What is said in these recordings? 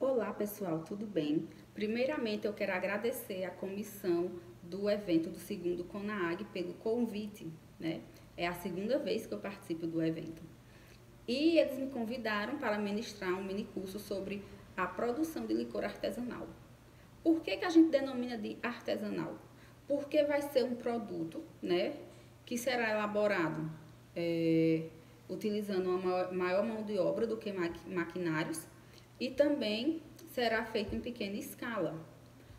Olá pessoal, tudo bem? Primeiramente eu quero agradecer a comissão do evento do segundo CONAAG pelo convite, né? É a segunda vez que eu participo do evento. E eles me convidaram para ministrar um mini curso sobre a produção de licor artesanal. Por que a gente denomina de artesanal? Porque vai ser um produto, né, que será elaborado utilizando uma maior mão de obra do que maquinários e também será feito em pequena escala.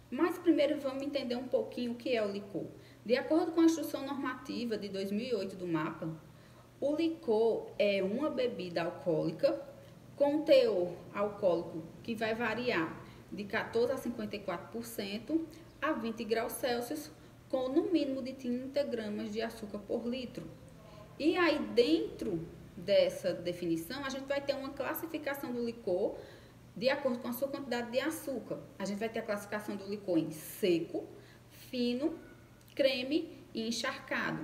Mas primeiro vamos entender um pouquinho o que é o licor. De acordo com a Instrução Normativa de 2008 do MAPA, o licor é uma bebida alcoólica com teor alcoólico que vai variar de 14 a 54% a 20 graus Celsius, com no mínimo de 30 gramas de açúcar por litro. E aí, dentro dessa definição, a gente vai ter uma classificação do licor de acordo com a sua quantidade de açúcar. A gente vai ter a classificação do licor em seco, fino, creme e encharcado.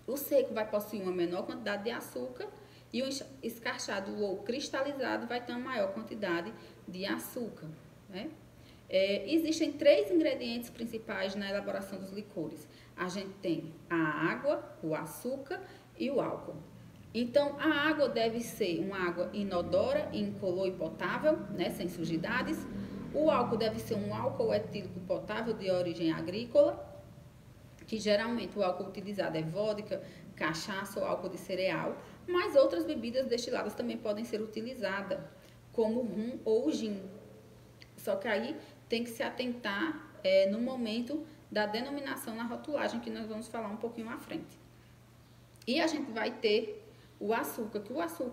O seco vai possuir uma menor quantidade de açúcar e o escarchado ou cristalizado vai ter uma maior quantidade de açúcar, né? Existem 3 ingredientes principais na elaboração dos licores. A gente tem a água, o açúcar e o álcool. Então, a água deve ser uma água inodora, incolor e potável, né, sem sujidades. O álcool deve ser um álcool etílico potável de origem agrícola, que geralmente o álcool utilizado é vodka, cachaça ou álcool de cereal, mas outras bebidas destiladas também podem ser utilizadas, como rum ou gin. Só que aí tem que se atentar no momento da denominação na rotulagem, que nós vamos falar um pouquinho à frente. E a gente vai ter o açúcar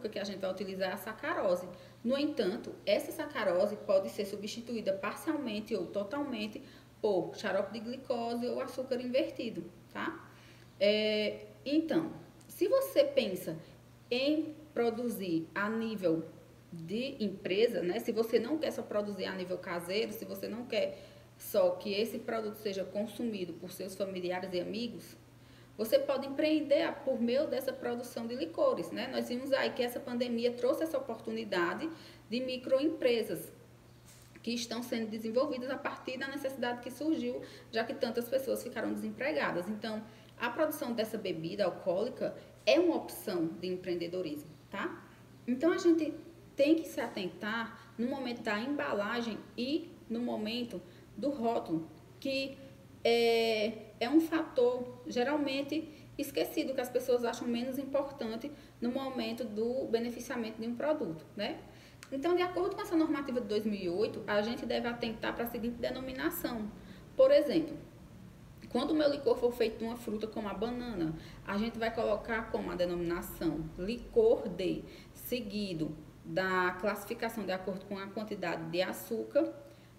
que a gente vai utilizar é a sacarose. No entanto, essa sacarose pode ser substituída parcialmente ou totalmente por xarope de glicose ou açúcar invertido, tá? Então, se você pensa em produzir a nível de empresa, né? Se você não quer só produzir a nível caseiro, se você não quer só que esse produto seja consumido por seus familiares e amigos, você pode empreender por meio dessa produção de licores, né? Nós vimos aí que essa pandemia trouxe essa oportunidade de microempresas que estão sendo desenvolvidas a partir da necessidade que surgiu, já que tantas pessoas ficaram desempregadas. Então, a produção dessa bebida alcoólica é uma opção de empreendedorismo, tá? Então, a gente tem que se atentar no momento da embalagem e no momento do rótulo, que é um fator geralmente esquecido, que as pessoas acham menos importante no momento do beneficiamento de um produto, né? Então, de acordo com essa normativa de 2008, a gente deve atentar para a seguinte denominação. Por exemplo, quando o meu licor for feito de uma fruta como a banana, a gente vai colocar como a denominação licor de, seguido da classificação de acordo com a quantidade de açúcar.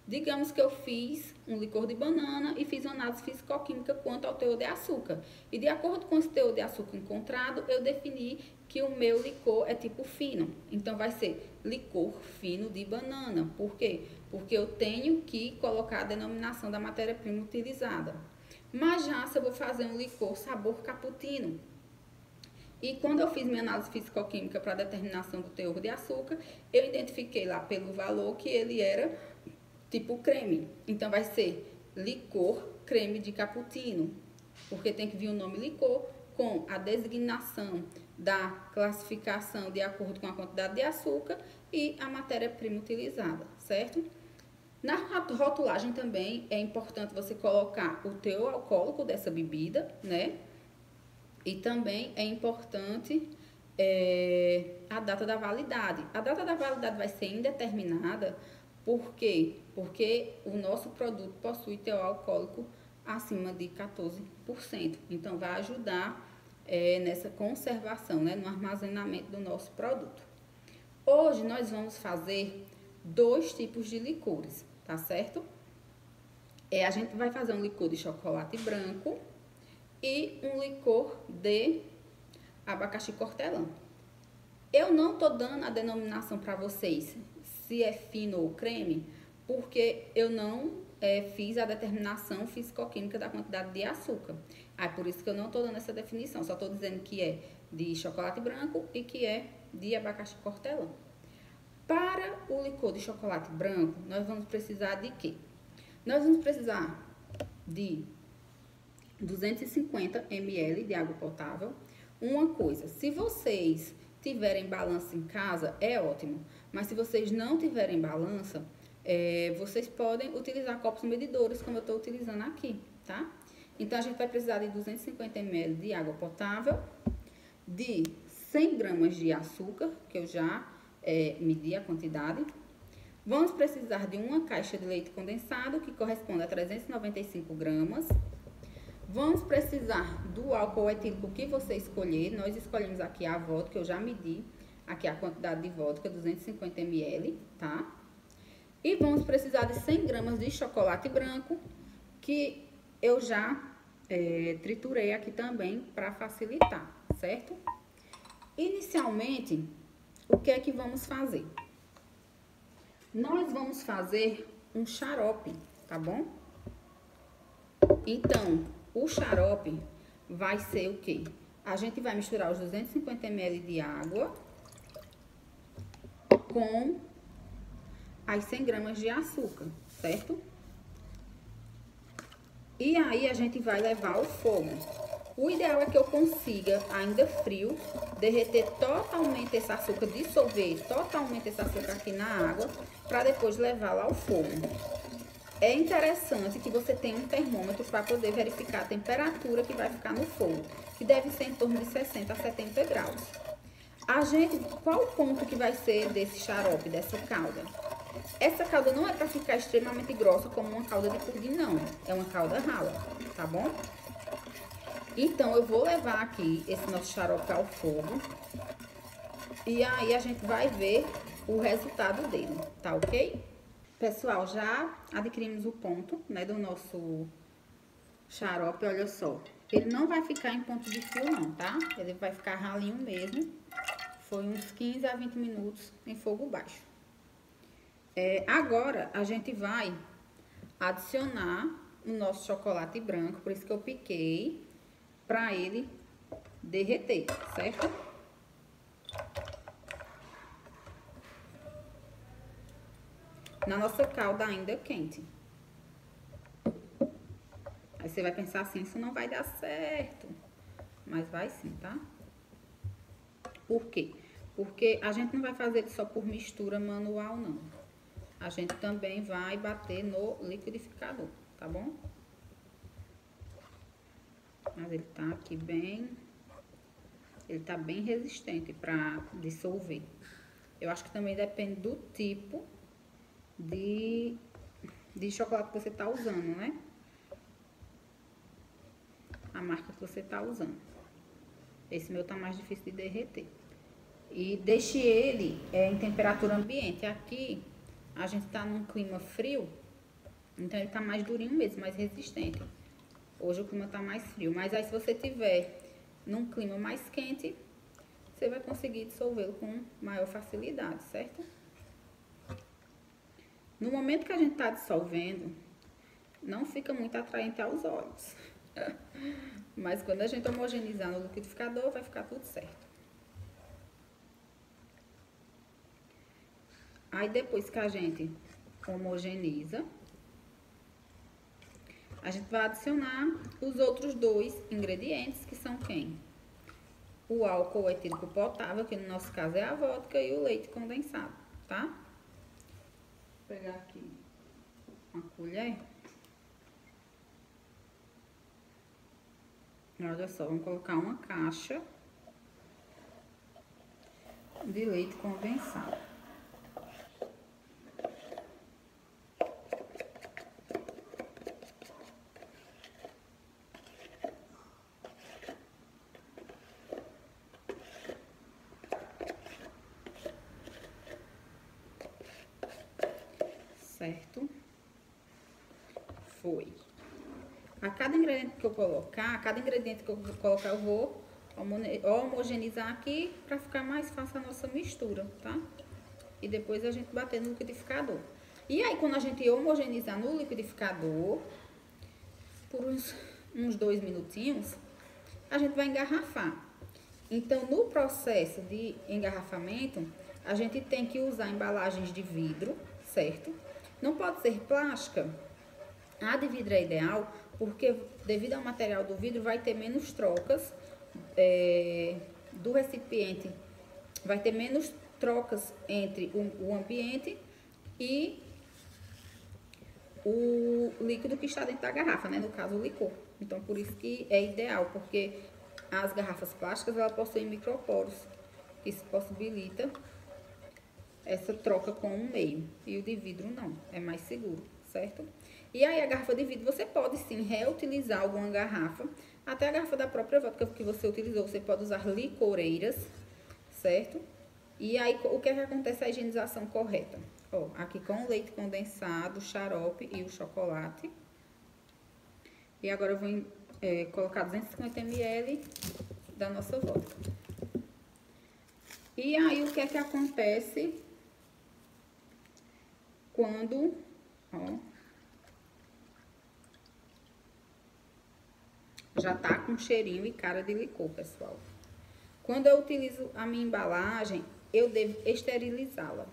Digamos que eu fiz um licor de banana e fiz uma análise físico-química quanto ao teor de açúcar. E de acordo com esse teor de açúcar encontrado, eu defini que o meu licor é tipo fino. Então, vai ser licor fino de banana. Por quê? Porque eu tenho que colocar a denominação da matéria-prima utilizada. Mas já se eu vou fazer um licor sabor cappuccino, e quando eu fiz minha análise físico-química para determinação do teor de açúcar, eu identifiquei lá pelo valor que ele era tipo creme. Então, vai ser licor creme de cappuccino, porque tem que vir o nome licor com a designação da classificação de acordo com a quantidade de açúcar e a matéria-prima utilizada, certo? Na rotulagem também é importante você colocar o teor alcoólico dessa bebida, né? E também é importante a data da validade. A data da validade vai ser indeterminada. Por quê? Porque o nosso produto possui teor alcoólico acima de 14%. Então, vai ajudar nessa conservação, né, no armazenamento do nosso produto. Hoje, nós vamos fazer 2 tipos de licores, tá certo? A gente vai fazer um licor de chocolate branco e um licor de abacaxi hortelã. Eu não tô dando a denominação para vocês se é fino ou creme, porque eu não fiz a determinação físico-química da quantidade de açúcar. Por isso que eu não tô dando essa definição, só tô dizendo que é de chocolate branco e que é de abacaxi hortelã. Para o licor de chocolate branco, nós vamos precisar de quê? Nós vamos precisar de 250 ml de água potável. Uma coisa, se vocês tiverem balança em casa, é ótimo. Mas se vocês não tiverem balança, vocês podem utilizar copos medidores, como eu estou utilizando aqui, tá? Então, a gente vai precisar de 250 ml de água potável, de 100 gramas de açúcar, que eu já medi a quantidade. Vamos precisar de uma caixa de leite condensado, que corresponde a 395 gramas. Vamos precisar do álcool etílico que você escolher. Nós escolhemos aqui a vodka, eu já medi aqui a quantidade de vodka, 250 ml, tá? E vamos precisar de 100 gramas de chocolate branco, que eu já triturei aqui também para facilitar, certo? Inicialmente, o que é que vamos fazer? Nós vamos fazer um xarope, tá bom? Então, o xarope vai ser o quê? A gente vai misturar os 250 ml de água com as 100 gramas de açúcar, certo? E aí, a gente vai levar ao fogo. O ideal é que eu consiga, ainda frio, derreter totalmente esse açúcar, dissolver totalmente esse açúcar aqui na água, para depois levá-lo ao fogo. É interessante que você tenha um termômetro para poder verificar a temperatura que vai ficar no fogo, que deve ser em torno de 60 a 70 graus. Qual o ponto que vai ser desse xarope, dessa calda? Essa calda não é para ficar extremamente grossa como uma calda de pudim, não. É uma calda rala, tá bom? Então, eu vou levar aqui esse nosso xarope ao fogo. E aí, a gente vai ver o resultado dele, tá ok? Pessoal, já adquirimos o ponto, né, do nosso xarope, olha só. Ele não vai ficar em ponto de fio, não, tá? Ele vai ficar ralinho mesmo. Foi uns 15 a 20 minutos em fogo baixo. Agora, a gente vai adicionar o nosso chocolate branco, por isso que eu piquei, pra ele derreter, certo? Na nossa calda ainda quente. Aí você vai pensar assim, isso não vai dar certo. Mas vai sim, tá? Por quê? Porque a gente não vai fazer só por mistura manual, não. A gente também vai bater no liquidificador, tá bom? Mas ele tá aqui bem... Ele tá bem resistente pra dissolver. Eu acho que também depende do tipo de chocolate que você tá usando, né? A marca que você tá usando. Esse meu tá mais difícil de derreter. E deixe ele em temperatura ambiente. Aqui, a gente tá num clima frio, então ele tá mais durinho mesmo, mais resistente. Hoje o clima tá mais frio, mas aí se você tiver num clima mais quente, você vai conseguir dissolvê-lo com maior facilidade, certo? No momento que a gente tá dissolvendo, não fica muito atraente aos olhos. Mas quando a gente homogeneizar no liquidificador, vai ficar tudo certo. Aí, depois que a gente homogeneiza, a gente vai adicionar os outros dois ingredientes, que são quem? O álcool etílico potável, que no nosso caso é a vodka, e o leite condensado, tá? Vou pegar aqui uma colher. Olha só, vamos colocar uma caixa de leite condensado. Certo? Foi. A cada ingrediente que eu colocar, eu vou homogeneizar aqui para ficar mais fácil a nossa mistura, tá? E depois a gente bater no liquidificador. E aí, quando a gente homogeneizar no liquidificador, por uns 2 minutinhos, a gente vai engarrafar. Então, no processo de engarrafamento, a gente tem que usar embalagens de vidro, certo? Não pode ser plástica. A de vidro é ideal, porque devido ao material do vidro vai ter menos trocas do recipiente, vai ter menos trocas entre o ambiente e o líquido que está dentro da garrafa, né? No caso, o licor. Então, por isso que é ideal, porque as garrafas plásticas, ela possuem microporos. Isso possibilita essa troca com o meio. E o de vidro não, é mais seguro, certo? E aí, a garrafa de vidro, você pode sim reutilizar alguma garrafa. Até a garrafa da própria vodka que você utilizou, você pode usar licoreiras, certo? E aí, o que é que acontece? A higienização correta. Ó, aqui com o leite condensado, o xarope e o chocolate. E agora eu vou colocar 250 ml da nossa vodka. E aí, o que é que acontece quando, ó, já tá com cheirinho e cara de licor, pessoal. Quando eu utilizo a minha embalagem, eu devo esterilizá-la.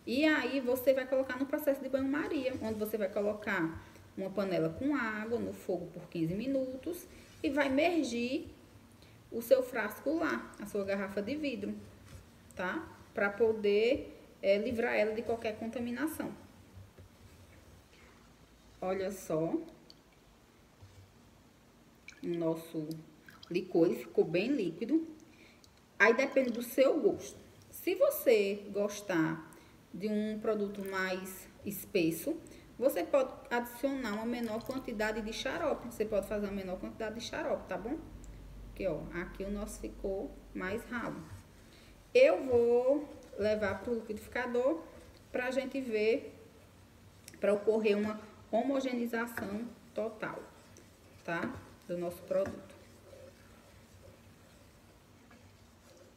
E aí, você vai colocar no processo de banho-maria, onde você vai colocar uma panela com água no fogo por 15 minutos e vai imergir o seu frasco lá, a sua garrafa de vidro, tá? Para poder livrar ela de qualquer contaminação. Olha só. O nosso licor, ele ficou bem líquido. Aí depende do seu gosto. Se você gostar de um produto mais espesso, você pode adicionar uma menor quantidade de xarope. Você pode fazer uma menor quantidade de xarope, tá bom? Porque, ó, aqui o nosso ficou mais ralo. Eu vou levar pro liquidificador pra gente ver, para ocorrer uma homogeneização total, tá? Do nosso produto.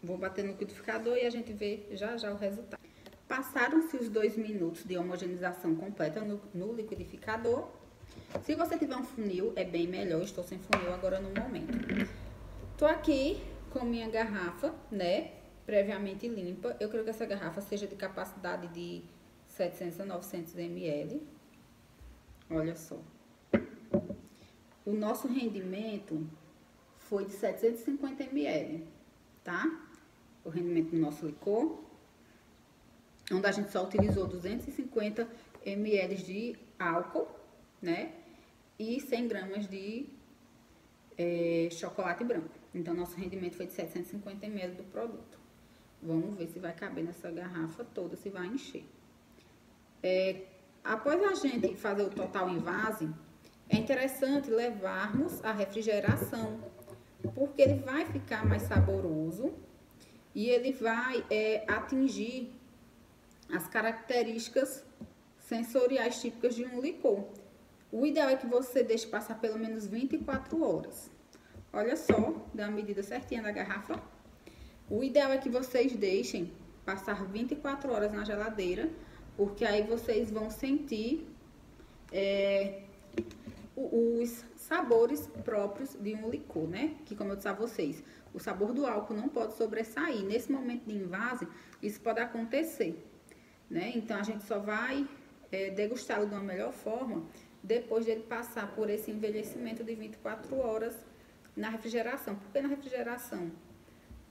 Vou bater no liquidificador e a gente vê já já o resultado. Passaram-se os 2 minutos de homogeneização completa no liquidificador. Se você tiver um funil, é bem melhor. Estou sem funil agora no momento. Tô aqui com minha garrafa, né, previamente limpa. Eu creio que essa garrafa seja de capacidade de 700 a 900 ml. Olha só. O nosso rendimento foi de 750 ml, tá? O rendimento do nosso licor, onde a gente só utilizou 250 ml de álcool, né? E 100 gramas de chocolate branco. Então, nosso rendimento foi de 750 ml do produto. Vamos ver se vai caber nessa garrafa toda, se vai encher. Após a gente fazer o total em vase, é interessante levarmos a refrigeração, porque ele vai ficar mais saboroso e ele vai atingir as características sensoriais típicas de um licor. O ideal é que você deixe passar pelo menos 24 horas. Olha só, dá a medida certinha da garrafa. O ideal é que vocês deixem passar 24 horas na geladeira, porque aí vocês vão sentir os sabores próprios de um licor, né? Que, como eu disse a vocês, o sabor do álcool não pode sobressair. Nesse momento de invase, isso pode acontecer, né? Então, a gente só vai degustá-lo de uma melhor forma depois dele passar por esse envelhecimento de 24 horas na refrigeração. Por que na refrigeração?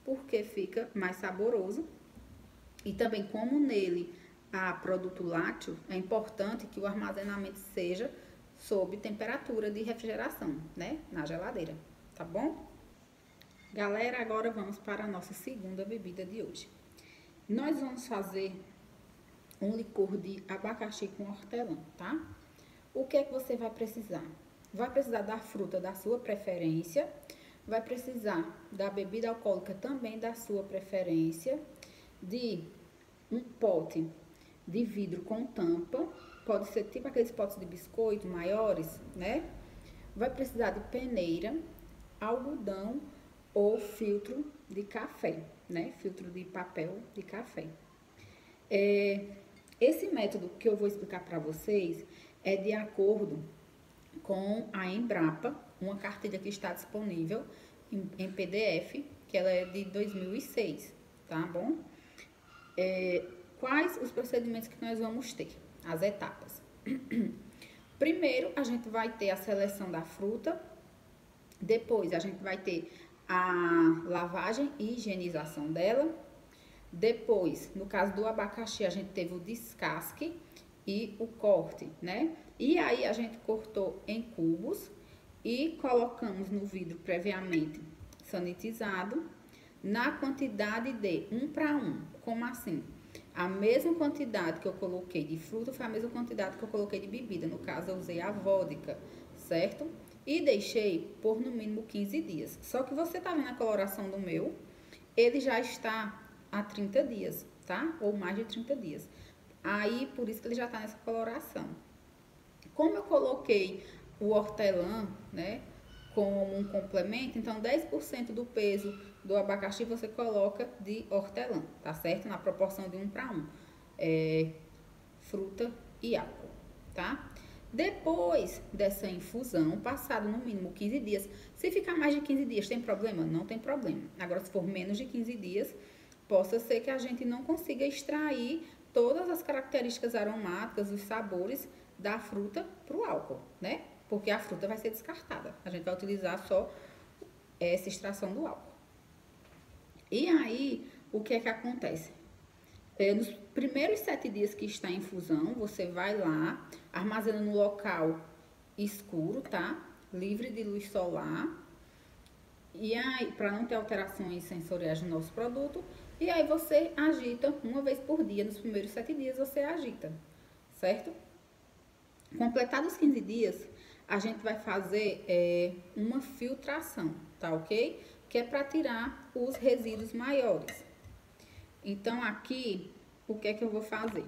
Porque fica mais saboroso. E também, como nele há produto lácteo, é importante que o armazenamento seja sob temperatura de refrigeração, né? Na geladeira, tá bom? Galera, agora vamos para a nossa segunda bebida de hoje. Nós vamos fazer um licor de abacaxi com hortelã, tá? O que é que você vai precisar? Vai precisar da fruta da sua preferência, vai precisar da bebida alcoólica também da sua preferência, de um pote de vidro com tampa, pode ser tipo aqueles potes de biscoito maiores, né? Vai precisar de peneira, algodão ou filtro de café, né? Filtro de papel de café. Esse método que eu vou explicar para vocês é de acordo com a Embrapa, uma cartilha que está disponível em PDF, que ela é de 2006, tá bom? Quais os procedimentos que nós vamos ter? As etapas. Primeiro, a gente vai ter a seleção da fruta. Depois, a gente vai ter a lavagem e higienização dela. Depois, no caso do abacaxi, a gente teve o descasque e o corte, né? E aí, a gente cortou em cubos e colocamos no vidro previamente sanitizado, na quantidade de 1 para 1. Como assim? A mesma quantidade que eu coloquei de fruta foi a mesma quantidade que eu coloquei de bebida. No caso, eu usei a vodka, certo? E deixei por no mínimo 15 dias. Só que você tá vendo a coloração do meu, ele já está há 30 dias, tá? Ou mais de 30 dias. Aí, por isso que ele já tá nessa coloração. Como eu coloquei o hortelã, né, como um complemento, então 10% do peso do abacaxi você coloca de hortelã, tá certo? Na proporção de 1 para 1. Fruta e álcool, tá? Depois dessa infusão, passado no mínimo 15 dias, se ficar mais de 15 dias, tem problema? Não tem problema. Agora, se for menos de 15 dias, possa ser que a gente não consiga extrair todas as características aromáticas, os sabores da fruta para o álcool, né? Porque a fruta vai ser descartada. A gente vai utilizar só essa extração do álcool. E aí, o que é que acontece? Nos primeiros 7 dias que está em infusão, você vai lá, armazena no local escuro, tá? Livre de luz solar. E aí, para não ter alterações sensoriais no nosso produto. E aí, você agita uma vez por dia. Nos primeiros 7 dias, você agita, certo? Completados os 15 dias, a gente vai fazer uma filtração, tá ok? Que é para tirar os resíduos maiores. Então, aqui, o que é que eu vou fazer?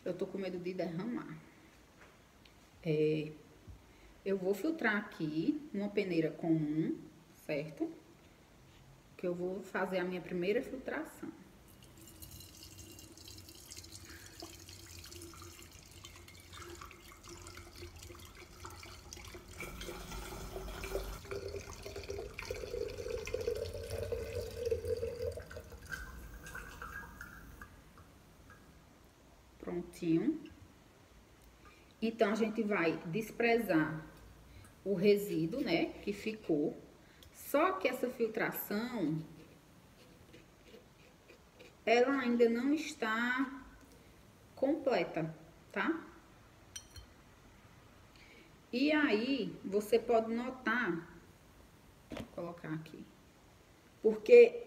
Eu tô com medo de derramar. Eu vou filtrar aqui numa peneira comum, certo? Que eu vou fazer a minha primeira filtração. Prontinho. Então, a gente vai desprezar o resíduo, né, que ficou. Só que essa filtração, ela ainda não está completa, tá? E aí, você pode notar, vou colocar aqui, porque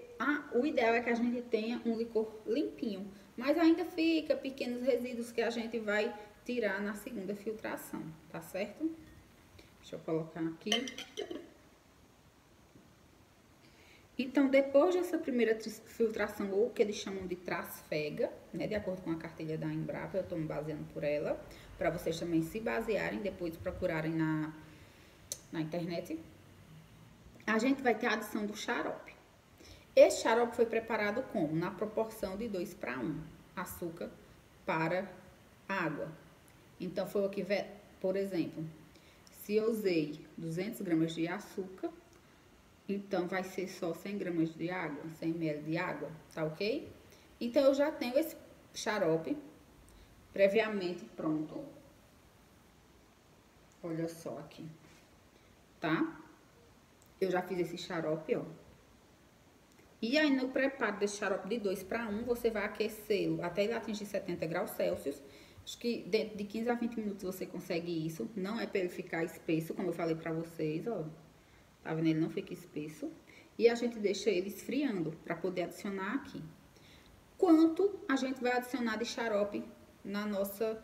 o ideal é que a gente tenha um licor limpinho, mas ainda fica pequenos resíduos que a gente vai tirar na segunda filtração, tá certo? Deixa eu colocar aqui. Então, depois dessa primeira filtração, ou que eles chamam de trasfega, né, de acordo com a cartilha da Embrapa, eu estou me baseando por ela, para vocês também se basearem, depois procurarem na internet, a gente vai ter a adição do xarope. Esse xarope foi preparado como? Na proporção de 2 para 1, açúcar para água. Então, foi o que, por exemplo, se eu usei 200 gramas de açúcar, então vai ser só 100 gramas de água, 100 ml de água, tá ok? Então, eu já tenho esse xarope previamente pronto. Olha só aqui, tá? Eu já fiz esse xarope, ó. E aí, no preparo desse xarope de 2 para 1, você vai aquecê-lo até ele atingir 70 graus Celsius. Acho que dentro de 15 a 20 minutos você consegue isso. Não é para ele ficar espesso, como eu falei pra vocês, ó. Tá vendo? Ele não fica espesso. E a gente deixa ele esfriando para poder adicionar aqui. Quanto a gente vai adicionar de xarope na nossa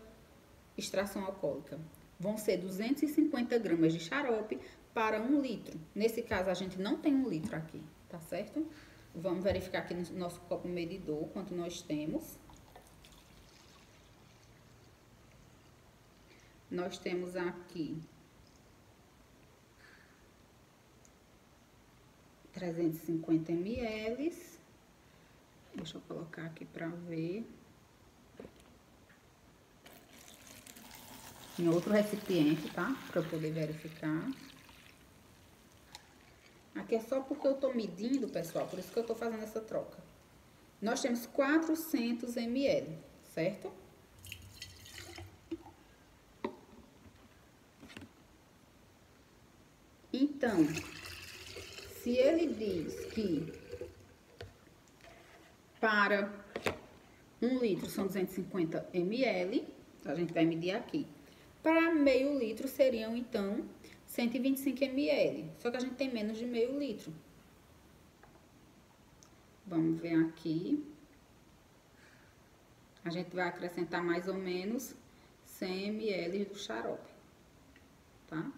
extração alcoólica? Vão ser 250 gramas de xarope para 1 litro. Nesse caso, a gente não tem 1 litro aqui, tá certo? Vamos verificar aqui no nosso copo medidor quanto nós temos. Nós temos aqui 350 ml. Deixa eu colocar aqui para ver. Em outro recipiente, tá? Para eu poder verificar. Aqui é só porque eu tô medindo, pessoal, por isso que eu tô fazendo essa troca. Nós temos 400 ml, certo? Então, se ele diz que para 1 litro são 250 ml, a gente vai medir aqui. Para meio litro seriam, então, 125 ml. Só que a gente tem menos de meio litro. Vamos ver aqui. A gente vai acrescentar mais ou menos 100 ml do xarope, tá?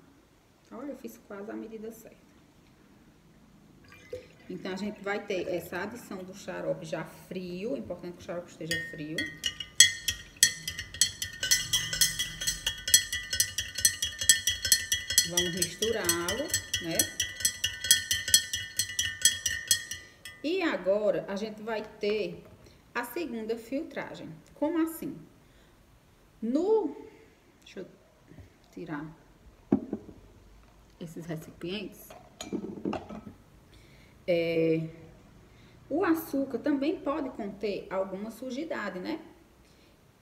Olha, eu fiz quase a medida certa. Então, a gente vai ter essa adição do xarope já frio. É importante que o xarope esteja frio. Vamos misturá-lo, né? E agora, a gente vai ter a segunda filtragem. Como assim? Deixa eu tirar esses recipientes. O açúcar também pode conter alguma sujidade, né?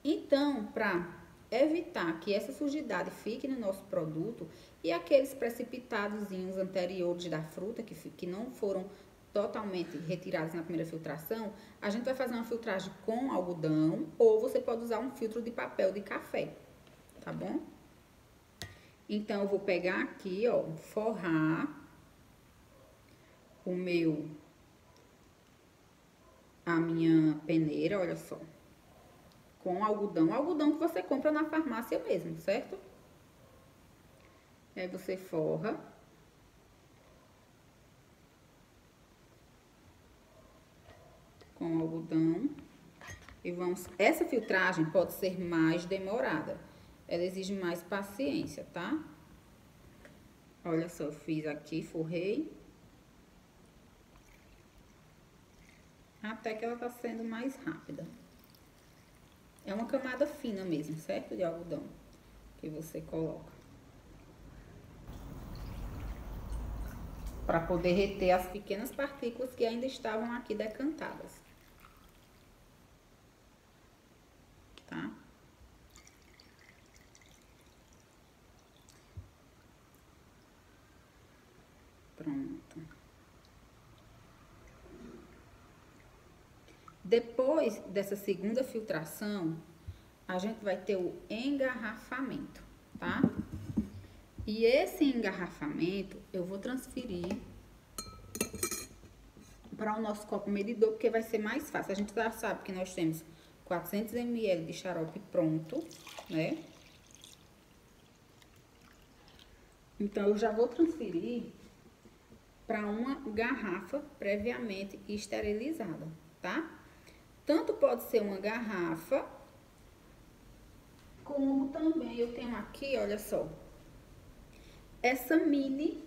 Então, para evitar que essa sujidade fique no nosso produto e aqueles precipitadozinhos anteriores da fruta que não foram totalmente retirados na primeira filtração, a gente vai fazer uma filtragem com algodão ou você pode usar um filtro de papel de café, tá bom? Então, eu vou pegar aqui, ó, forrar a minha peneira, olha só, com algodão que você compra na farmácia mesmo, certo? Aí você forra. Com algodão. E vamos... Essa filtragem pode ser mais demorada. Ela exige mais paciência, tá? Olha só, eu fiz aqui, forrei. Até que ela tá sendo mais rápida. É uma camada fina mesmo, certo? De algodão que você coloca. Para poder reter as pequenas partículas que ainda estavam aqui decantadas. Tá? Pronto. Depois dessa segunda filtração, a gente vai ter o engarrafamento, tá? E esse engarrafamento eu vou transferir para o nosso copo medidor, porque vai ser mais fácil. A gente já sabe que nós temos 400 ml de xarope pronto, né? Então, eu já vou transferir para uma garrafa previamente esterilizada, tá? Tanto pode ser uma garrafa, como também eu tenho aqui, olha só, essa mini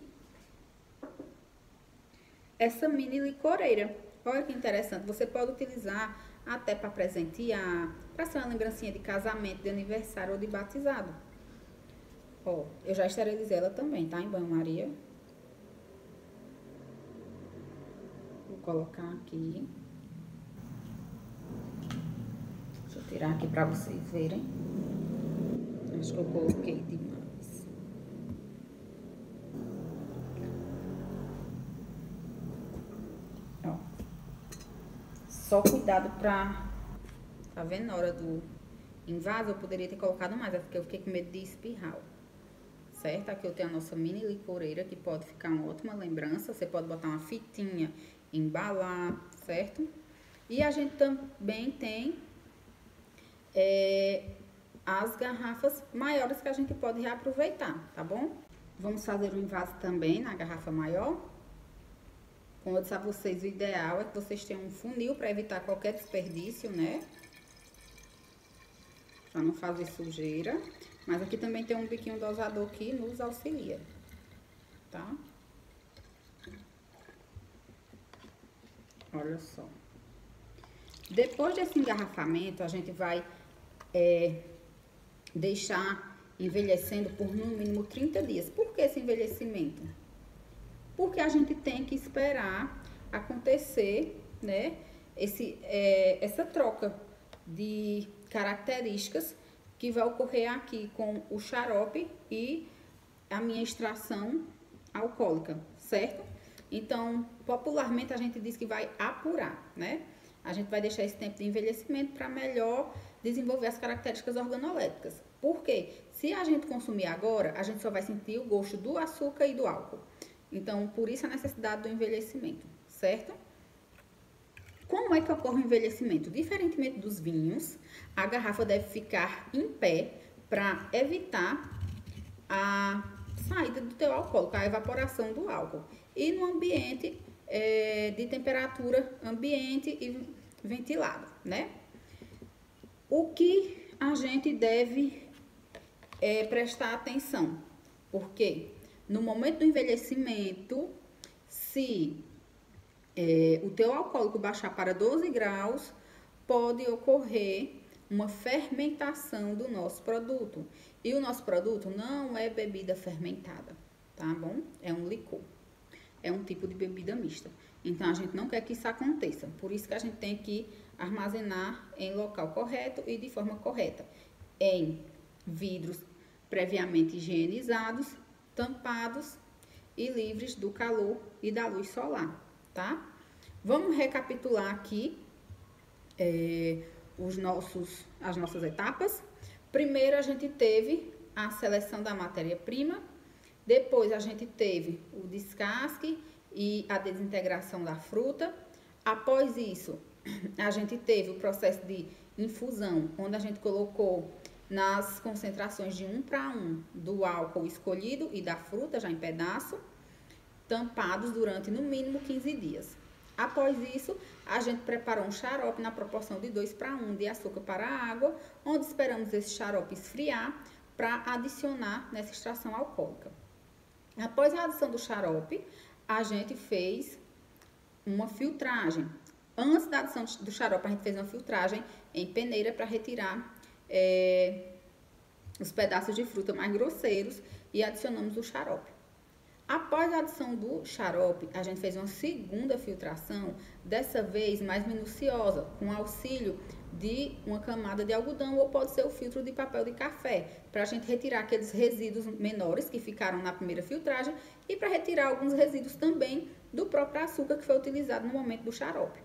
licoreira. Olha que interessante, você pode utilizar até para presentear, para ser uma lembrancinha de casamento, de aniversário ou de batizado. Ó, eu já esterilizei ela também, tá? Em banho-maria. Vou colocar aqui. Deixa eu tirar aqui para vocês verem. Acho que eu coloquei demais. Ó. Só cuidado pra... Tá vendo? Na hora do envase eu poderia ter colocado mais, é porque eu fiquei com medo de espirrar. Certo? Aqui eu tenho a nossa mini licoreira, que pode ficar uma ótima lembrança. Você pode botar uma fitinha, embalar, certo? E a gente também tem as garrafas maiores que a gente pode reaproveitar, tá bom? Vamos fazer um envase também na garrafa maior. Como eu disse a vocês, o ideal é que vocês tenham um funil para evitar qualquer desperdício, né? Para não fazer sujeira. Mas aqui também tem um biquinho dosador que nos auxilia, tá? Olha só. Depois desse engarrafamento, a gente vai deixar envelhecendo por no mínimo 30 dias. Por que esse envelhecimento? porque a gente tem que esperar acontecer, né, essa troca de características que vai ocorrer aqui com o xarope e a minha extração alcoólica, certo? Então, popularmente a gente diz que vai apurar, né? A gente vai deixar esse tempo de envelhecimento para melhor desenvolver as características organolépticas. Por quê? Se a gente consumir agora, a gente só vai sentir o gosto do açúcar e do álcool. Então, por isso a necessidade do envelhecimento, certo? Como é que ocorre o envelhecimento? Diferentemente dos vinhos, a garrafa deve ficar em pé para evitar a saída do teu alcoólico, a evaporação do álcool. E no ambiente de temperatura ambiente e ventilado, né? O que a gente deve prestar atenção? Porque no momento do envelhecimento, se o teu alcoólico baixar para 12 graus, pode ocorrer uma fermentação do nosso produto. E o nosso produto não é bebida fermentada, tá bom? É um licor. É um tipo de bebida mista. Então, a gente não quer que isso aconteça. Por isso que a gente tem que armazenar em local correto e de forma correta. Em vidros previamente higienizados, tampados e livres do calor e da luz solar, tá? Vamos recapitular aqui as nossas etapas. Primeiro, a gente teve a seleção da matéria-prima. Depois, a gente teve o descasque e a desintegração da fruta. Após isso, a gente teve o processo de infusão, onde a gente colocou nas concentrações de 1 para 1 do álcool escolhido e da fruta, já em pedaço, tampados durante no mínimo 15 dias. Após isso, a gente preparou um xarope na proporção de 2 para 1 de açúcar para água, onde esperamos esse xarope esfriar para adicionar nessa extração alcoólica. Após a adição do xarope, a gente fez uma filtragem. Antes da adição do xarope, a gente fez uma filtragem em peneira para retirar os pedaços de fruta mais grosseiros e adicionamos o xarope. Após a adição do xarope, a gente fez uma segunda filtração, dessa vez mais minuciosa, com auxílio de uma camada de algodão ou pode ser o filtro de papel de café, para a gente retirar aqueles resíduos menores que ficaram na primeira filtragem e para retirar alguns resíduos também do próprio açúcar que foi utilizado no momento do xarope.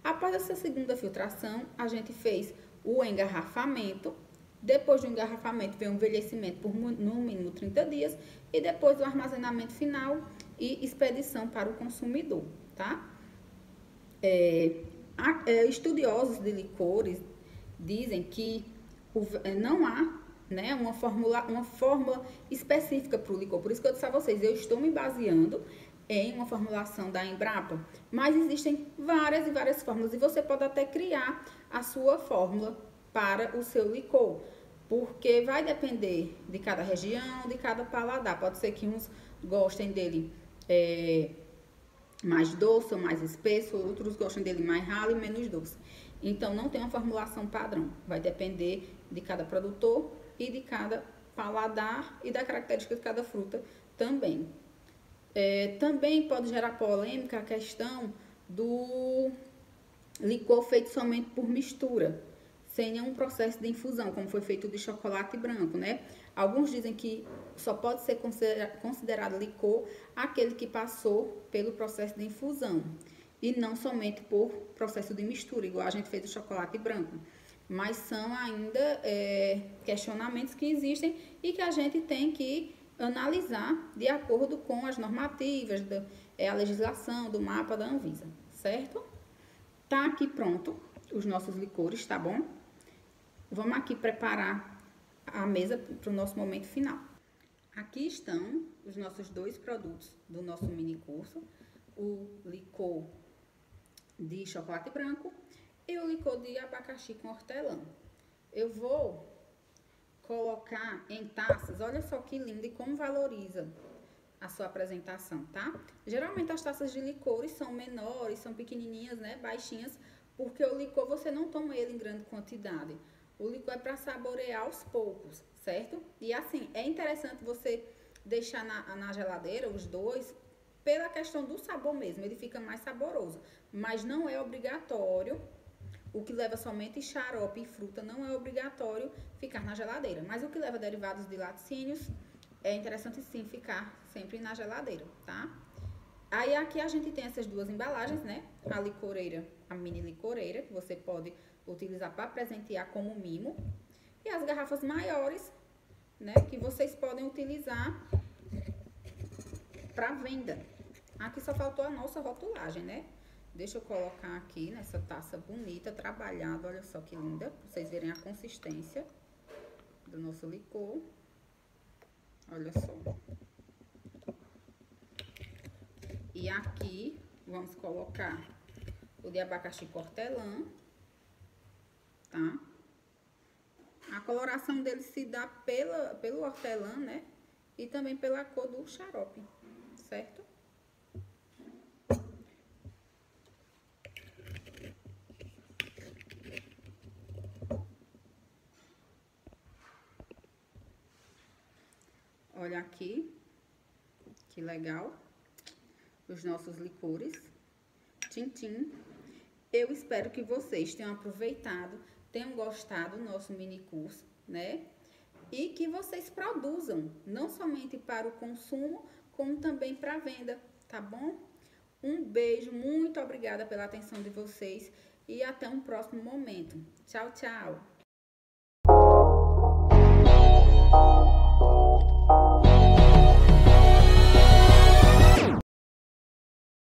Após essa segunda filtração, a gente fez o engarrafamento. Depois do engarrafamento veio o envelhecimento por no mínimo 30 dias e depois o armazenamento final e expedição para o consumidor, tá? Estudiosos de licores dizem que não há, né, uma fórmula específica para o licor. Por isso que eu disse a vocês, eu estou me baseando em uma formulação da Embrapa, mas existem várias e várias fórmulas e você pode até criar a sua fórmula para o seu licor, porque vai depender de cada região, de cada paladar. Pode ser que uns gostem dele mais doce ou mais espesso, outros gostem dele mais ralo e menos doce. Então, não tem uma formulação padrão. Vai depender de cada produtor e de cada paladar e da característica de cada fruta também. Também pode gerar polêmica a questão do licor feito somente por mistura, sem nenhum processo de infusão, como foi feito de chocolate branco, né? Alguns dizem que só pode ser considerado licor aquele que passou pelo processo de infusão e não somente por processo de mistura, igual a gente fez o chocolate branco. Mas são ainda questionamentos que existem e que a gente tem que analisar de acordo com as normativas, a legislação do mapa da Anvisa, certo? Tá aqui pronto os nossos licores, tá bom? Vamos aqui preparar a mesa para o nosso momento final. Aqui estão os nossos dois produtos do nosso mini curso, o licor de chocolate branco e o licor de abacaxi com hortelã. Eu vou colocar em taças, olha só que lindo e como valoriza a sua apresentação, tá? Geralmente as taças de licores são menores, são pequenininhas, né, baixinhas, porque o licor você não toma ele em grande quantidade. O licor é para saborear aos poucos, certo? E assim, é interessante você deixar na geladeira os dois pela questão do sabor mesmo, ele fica mais saboroso. Mas não é obrigatório, o que leva somente xarope e fruta não é obrigatório ficar na geladeira. Mas o que leva derivados de laticínios é interessante sim ficar sempre na geladeira, tá? Aí aqui a gente tem essas duas embalagens, né? A licoreira, a mini licoreira, que você pode utilizar para presentear como mimo. E as garrafas maiores, né? Que vocês podem utilizar para venda. Aqui só faltou a nossa rotulagem, né? Deixa eu colocar aqui nessa taça bonita, trabalhada. Olha só que linda. Pra vocês verem a consistência do nosso licor. Olha só. E aqui vamos colocar o de abacaxi hortelã, tá? A coloração dele se dá pelo hortelã, né? E também pela cor do xarope, certo? Olha aqui, que legal, os nossos licores, tintim. Eu espero que vocês tenham aproveitado, tenham gostado do nosso mini curso, né? E que vocês produzam, não somente para o consumo, como também para a venda, tá bom? Um beijo, muito obrigada pela atenção de vocês e até um próximo momento. Tchau, tchau!